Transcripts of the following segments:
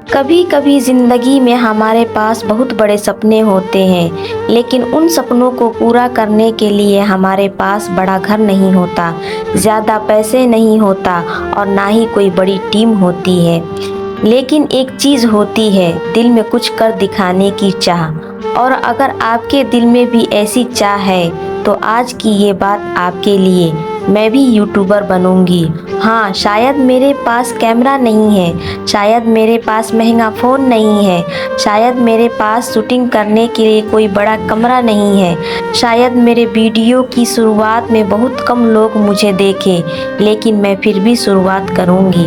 कभी कभी ज़िंदगी में हमारे पास बहुत बड़े सपने होते हैं, लेकिन उन सपनों को पूरा करने के लिए हमारे पास बड़ा घर नहीं होता, ज़्यादा पैसे नहीं होता और ना ही कोई बड़ी टीम होती है। लेकिन एक चीज़ होती है, दिल में कुछ कर दिखाने की चाह। और अगर आपके दिल में भी ऐसी चाह है तो आज की ये बात आपके लिए। मैं भी यूट्यूबर बनूंगी। हाँ, शायद मेरे पास कैमरा नहीं है, शायद मेरे पास महंगा फ़ोन नहीं है, शायद मेरे पास शूटिंग करने के लिए कोई बड़ा कमरा नहीं है, शायद मेरे वीडियो की शुरुआत में बहुत कम लोग मुझे देखें, लेकिन मैं फिर भी शुरुआत करूँगी।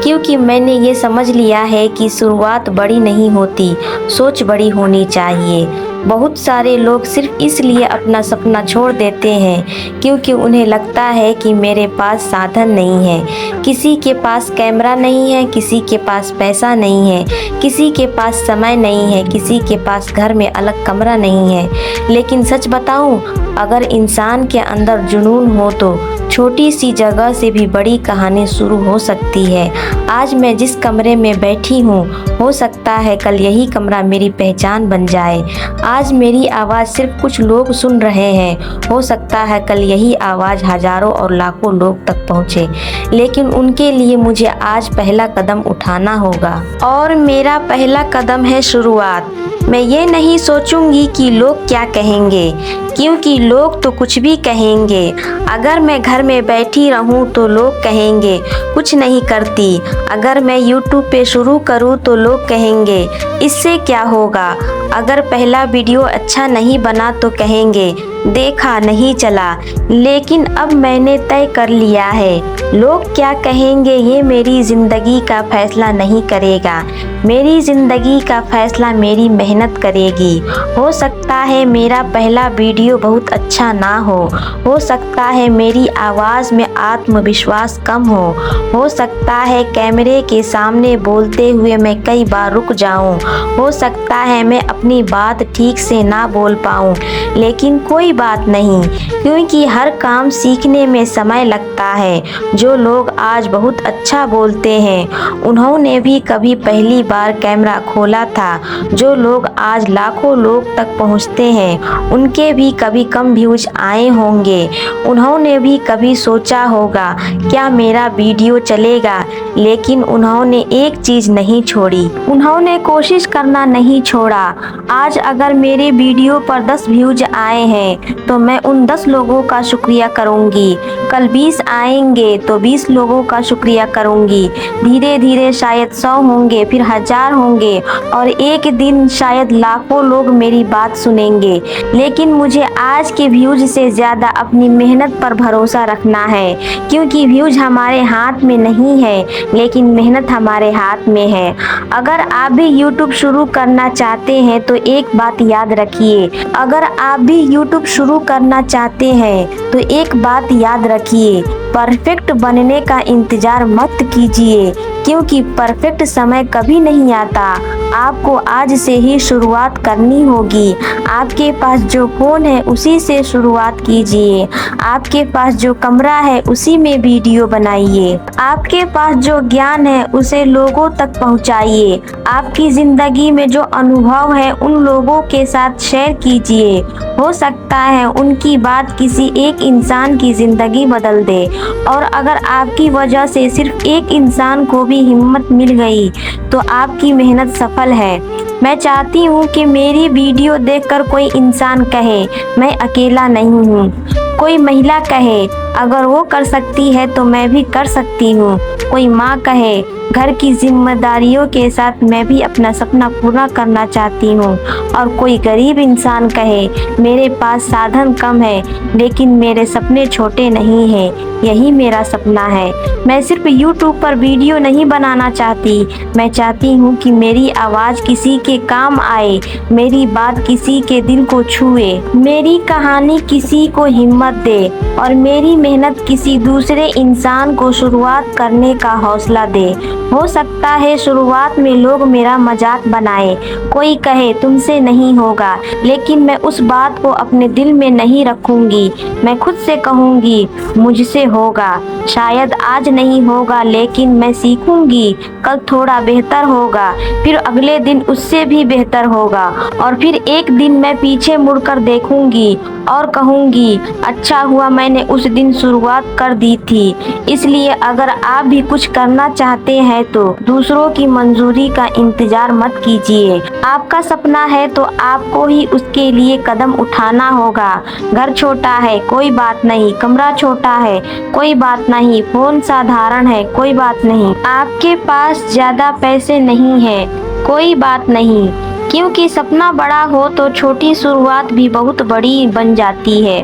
क्योंकि मैंने ये समझ लिया है कि शुरुआत बड़ी नहीं होती, सोच बड़ी होनी चाहिए। बहुत सारे लोग सिर्फ इसलिए अपना सपना छोड़ देते हैं क्योंकि उन्हें लगता है कि मेरे पास साधन नहीं है। किसी के पास कैमरा नहीं है, किसी के पास पैसा नहीं है, किसी के पास समय नहीं है, किसी के पास घर में अलग कमरा नहीं है। लेकिन सच बताऊं, अगर इंसान के अंदर जुनून हो तो छोटी सी जगह से भी बड़ी कहानी शुरू हो सकती है। आज मैं जिस कमरे में बैठी हूँ, हो सकता है कल यही कमरा मेरी पहचान बन जाए। आज मेरी आवाज़ सिर्फ कुछ लोग सुन रहे हैं, हो सकता है कल यही आवाज़ हजारों और लाखों लोग तक पहुँचे। लेकिन उनके लिए मुझे आज पहला कदम उठाना होगा। और मेरा पहला कदम है शुरुआत। मैं ये नहीं सोचूंगी कि लोग क्या कहेंगे, क्योंकि लोग तो कुछ भी कहेंगे। अगर मैं घर में बैठी रहूं तो लोग कहेंगे कुछ नहीं करती। अगर मैं YouTube पे शुरू करूं तो लोग कहेंगे इससे क्या होगा। अगर पहला वीडियो अच्छा नहीं बना तो कहेंगे देखा नहीं चला। लेकिन अब मैंने तय कर लिया है, लोग क्या कहेंगे ये मेरी ज़िंदगी का फैसला नहीं करेगा। मेरी ज़िंदगी का फैसला मेरी मेहनत करेगी। हो सकता है मेरा पहला वीडियो बहुत अच्छा ना हो सकता है मेरी आवाज़ में आत्मविश्वास कम हो सकता है कैमरे के सामने बोलते हुए मैं कई बार रुक जाऊं, हो सकता है मैं अपनी बात ठीक से ना बोल पाऊं। लेकिन कोई बात नहीं, क्योंकि हर काम सीखने में समय लगता है। जो लोग आज बहुत अच्छा बोलते हैं, उन्होंने भी कभी पहली बार कैमरा खोला था। जो लोग आज लाखों लोग तक पहुंचते हैं, उनके भी कभी कम व्यूज आए होंगे। उन्होंने भी कभी सोचा होगा क्या मेरा वीडियो चलेगा, लेकिन उन्होंने एक चीज़ नहीं छोड़ी, उन्होंने कोशिश करना नहीं छोड़ा। आज अगर मेरे वीडियो पर 10 व्यूज आए हैं तो मैं उन 10 लोगों का शुक्रिया करूंगी। कल 20 आएंगे तो 20 लोगों का शुक्रिया करूंगी। धीरे धीरे शायद 100 होंगे, फिर 1000 होंगे और एक दिन शायद लाखों लोग मेरी बात सुनेंगे। लेकिन मुझे आज के व्यूज से ज़्यादा अपनी मेहनत पर भरोसा रखना है, क्योंकि व्यूज हमारे हाथ में नहीं है, लेकिन मेहनत हमारे हाथ में है। अगर आप भी YouTube शुरू करना चाहते हैं तो एक बात याद रखिए, अगर आप भी YouTube शुरू करना चाहते हैं तो एक बात याद रखिए, परफेक्ट बनने का इंतज़ार मत कीजिए, क्योंकि परफेक्ट समय कभी नहीं आता। आपको आज से ही शुरुआत करनी होगी। आपके पास जो फ़ोन है उसी से शुरुआत कीजिए, आपके पास जो कमरा है उसी में वीडियो बनाइए, आपके पास जो ज्ञान है उसे लोगों तक पहुंचाइए, आपकी ज़िंदगी में जो अनुभव है उन लोगों के साथ शेयर कीजिए। हो सकता है उनकी बात किसी एक इंसान की ज़िंदगी बदल दे। और अगर आपकी वजह से सिर्फ एक इंसान को भी हिम्मत मिल गई तो आपकी मेहनत सफल है। मैं चाहती हूँ कि मेरी वीडियो देखकर कोई इंसान कहे मैं अकेला नहीं हूँ, कोई महिला कहे अगर वो कर सकती है तो मैं भी कर सकती हूँ, कोई माँ कहे घर की जिम्मेदारियों के साथ मैं भी अपना सपना पूरा करना चाहती हूँ, और कोई गरीब इंसान कहे मेरे पास साधन कम है लेकिन मेरे सपने छोटे नहीं हैं, यही मेरा सपना है। मैं सिर्फ YouTube पर वीडियो नहीं बनाना चाहती, मैं चाहती हूँ कि मेरी आवाज़ किसी के काम आए, मेरी बात किसी के दिल को छुए, मेरी कहानी किसी को हिम्मत दे और मेरी मेहनत किसी दूसरे इंसान को शुरुआत करने का हौसला दे। हो सकता है शुरुआत में लोग मेरा मजाक बनाए, कोई कहे तुमसे नहीं होगा, लेकिन मैं उस बात को अपने दिल में नहीं रखूंगी। मैं खुद से कहूंगी मुझसे होगा। शायद आज नहीं होगा, लेकिन मैं सीखूंगी। कल थोड़ा बेहतर होगा, फिर अगले दिन उससे भी बेहतर होगा, और फिर एक दिन मैं पीछे मुड़कर देखूंगी और कहूंगी अच्छा हुआ मैंने उस दिन शुरुआत कर दी थी। इसलिए अगर आप भी कुछ करना चाहते हैं तो दूसरों की मंजूरी का इंतजार मत कीजिए। आपका सपना है तो आपको ही उसके लिए कदम उठाना होगा। घर छोटा है कोई बात नहीं, कमरा छोटा है कोई बात नहीं, फोन साधारण है कोई बात नहीं, आपके पास ज्यादा पैसे नहीं है कोई बात नहीं, क्योंकि सपना बड़ा हो तो छोटी शुरुआत भी बहुत बड़ी बन जाती है।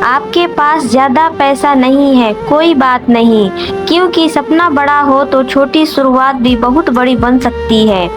आपके पास ज्यादा पैसा नहीं है कोई बात नहीं, क्योंकि सपना बड़ा हो तो छोटी शुरुआत भी बहुत बड़ी बन सकती है।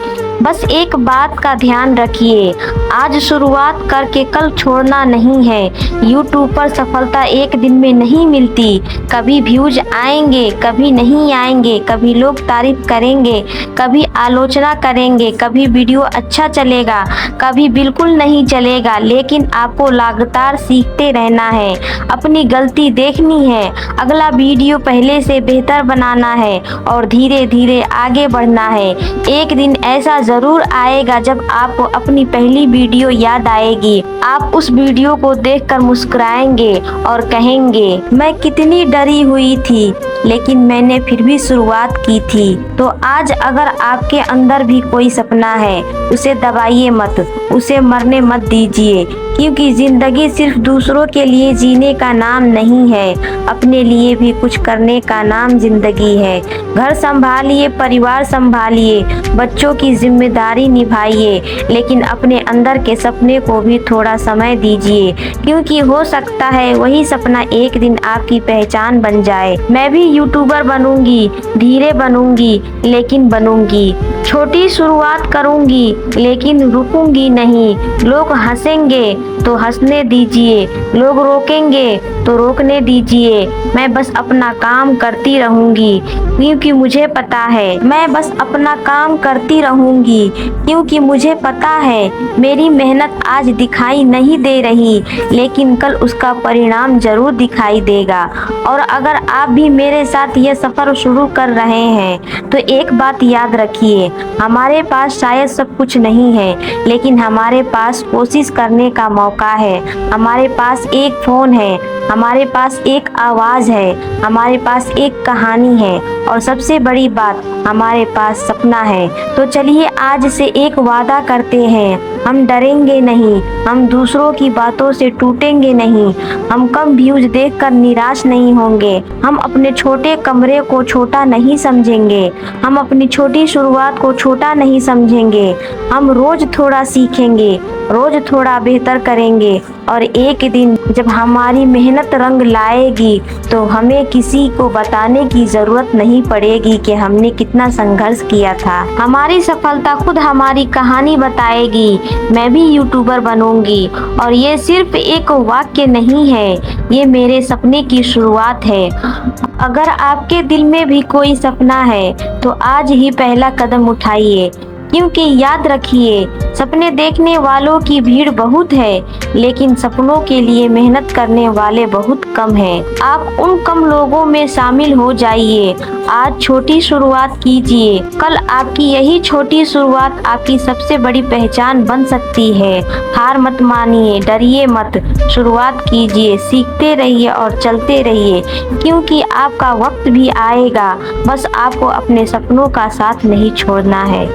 बस एक बात का ध्यान रखिए, आज शुरुआत करके कल छोड़ना नहीं है। यूट्यूब पर सफलता एक दिन में नहीं मिलती, कभी व्यूज आएंगे कभी नहीं आएंगे, कभी लोग तारीफ करेंगे कभी आलोचना करेंगे, कभी वीडियो अच्छा चलेगा कभी बिल्कुल नहीं चलेगा, लेकिन आपको लगातार सीखते रहना है, अपनी गलती देखनी है, अगला वीडियो पहले से बेहतर बनाना है और धीरे धीरे आगे बढ़ना है। एक दिन ऐसा जरूर आएगा जब आपको अपनी पहली वीडियो याद आएगी। आप उस वीडियो को देखकर मुस्कुराएंगे और कहेंगे मैं कितनी डरी हुई थी, लेकिन मैंने फिर भी शुरुआत की थी। तो आज अगर आपके अंदर भी कोई सपना है, उसे दबाइए मत, उसे मरने मत दीजिए, क्योंकि जिंदगी सिर्फ दूसरों के लिए जीने का नाम नहीं है, अपने लिए भी कुछ करने का नाम जिंदगी है। घर संभालिए, परिवार संभालिए, बच्चों की जिम्मेदारी निभाइए, लेकिन अपने अंदर के सपने को भी थोड़ा समय दीजिए, क्योंकि हो सकता है वही सपना एक दिन आपकी पहचान बन जाए। मैं भी यूट्यूबर बनूंगी, धीरे बनूंगी लेकिन बनूंगी, छोटी शुरुआत करूंगी लेकिन रुकूंगी नहीं। लोग हंसेंगे तो हंसने दीजिए, लोग रोकेंगे तो रोकने दीजिए, मैं बस अपना काम करती रहूंगी, क्योंकि मुझे पता है, मैं बस अपना काम करती रहूंगी, क्योंकि मुझे पता है मेरी मेहनत आज दिखाई नहीं दे रही, लेकिन कल उसका परिणाम जरूर दिखाई देगा। और अगर आप भी मेरे साथ ये सफर शुरू कर रहे हैं तो एक बात याद रखिए, हमारे पास शायद सब कुछ नहीं है, लेकिन हमारे पास कोशिश करने का मौका है। हमारे पास एक फोन है, हमारे पास एक आवाज़ है, हमारे पास एक कहानी है, और सबसे बड़ी बात हमारे पास सपना है। तो चलिए आज से एक वादा करते हैं, हम डरेंगे नहीं, हम दूसरों की बातों से टूटेंगे नहीं, हम कम व्यूज देखकर निराश नहीं होंगे, हम अपने छोटे कमरे को छोटा नहीं समझेंगे, हम अपनी छोटी शुरुआत को छोटा नहीं समझेंगे, हम रोज थोड़ा सीखेंगे, रोज थोड़ा बेहतर करेंगे, और एक दिन जब हमारी मेहनत रंग लाएगी तो हमें किसी को बताने की जरूरत नहीं पड़ेगी कि हमने कितना संघर्ष किया था। हमारी सफलता खुद हमारी कहानी बताएगी। मैं भी यूट्यूबर बनूंगी, और ये सिर्फ एक वाक्य नहीं है, ये मेरे सपने की शुरुआत है। अगर आपके दिल में भी कोई सपना है तो आज ही पहला कदम उठाइए, क्योंकि याद रखिए, सपने देखने वालों की भीड़ बहुत है, लेकिन सपनों के लिए मेहनत करने वाले बहुत कम हैं। आप उन कम लोगों में शामिल हो जाइए। आज छोटी शुरुआत कीजिए, कल आपकी यही छोटी शुरुआत आपकी सबसे बड़ी पहचान बन सकती है। हार मत मानिए, डरिए मत, शुरुआत कीजिए, सीखते रहिए और चलते रहिए, क्योंकि आपका वक्त भी आएगा। बस आपको अपने सपनों का साथ नहीं छोड़ना है।